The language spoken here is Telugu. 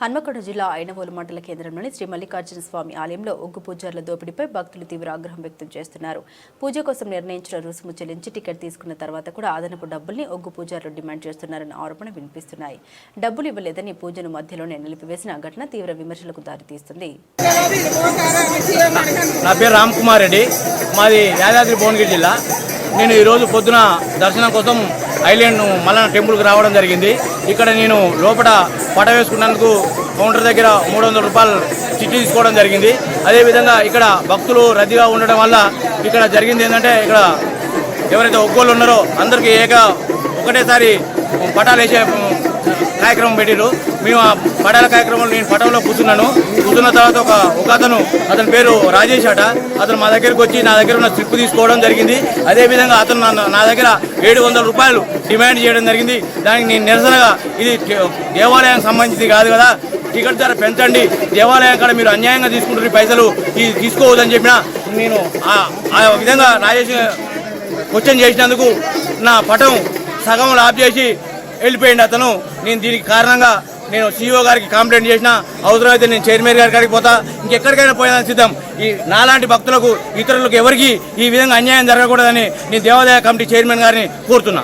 హన్మకొండ జిల్లా ఐనవోలు మండల కేంద్రంలోని శ్రీ మల్లికార్జున స్వామి ఆలయంలో ఒగ్గు పూజారుల దోపిడీపై భక్తులు తీవ్ర ఆగ్రహం వ్యక్తం చేస్తున్నారు. పూజ కోసం నిర్ణయించిన రుసుము చెల్లించి టికెట్ తీసుకున్న తర్వాత కూడా అదనపు డబ్బుల్ని ఒగ్గు పూజారులు డిమాండ్ చేస్తున్నారన్న ఆరోపణ వినిపిస్తున్నాయి. డబ్బులు ఇవ్వలేదని పూజను మధ్యలోనే నిలిపివేసిన ఘటన తీవ్ర విమర్శలకు దారితీస్తుంది. నా పేరు రామ్ కుమార్ రెడ్డి, మాది యాదాద్రి భువనగిరి జిల్లా. నేను ఈరోజు పొద్దున దర్శనం కోసం ఐలాండ్ మల్లన్న టెంపుల్కి రావడం జరిగింది. ఇక్కడ నేను లోపల పట వేసుకున్నందుకు కౌంటర్ దగ్గర 300 రూపాయలు చిట్టి తీసుకోవడం జరిగింది. అదేవిధంగా ఇక్కడ భక్తులు రద్దీగా ఉండడం వల్ల ఇక్కడ జరిగింది ఏంటంటే, ఇక్కడ ఎవరైతే ఒగ్గోళ్ళు ఉన్నారో అందరికీ ఒకటేసారి పటాలు వేసే కార్యక్రమం పెట్టిరు. మేము ఆ పటాల కార్యక్రమంలో నేను పటంలో కూర్చున్న తర్వాత ఒక అతని పేరు రాజేష్ అట. అతను మా దగ్గరికి వచ్చి నా దగ్గర ఉన్న స్లిప్ తీసుకోవడం జరిగింది. అదేవిధంగా అతను నా దగ్గర 700 రూపాయలు డిమాండ్ చేయడం జరిగింది. దానికి నేను నిరసనగా, ఇది దేవాలయానికి సంబంధించింది కాదు కదా, టికెట్ ధర పెంచండి, దేవాలయం కాడ మీరు అన్యాయంగా తీసుకుంటున్న పైసలు తీసుకోవద్దని చెప్పిన నేను ఆ విధంగా రాజేష్ క్వశ్చన్ చేసినందుకు నా పటం సగం ఆఫ్ చేసి వెళ్ళిపోయింది అతను. నేను దీనికి కారణంగా నేను CEO గారికి కంప్లైంట్ చేసిన, అవసరమైతే నేను చైర్మన్ గారి కాడికి పోతా, ఇంకెక్కడికైనా పోయేదని సిద్ధం. ఈ నాలాంటి భక్తులకు, ఇతరులకు ఎవరికి ఈ విధంగా అన్యాయం జరగకూడదని నేను దేవాదాయ కమిటీ చైర్మన్ గారిని కోరుతున్నా.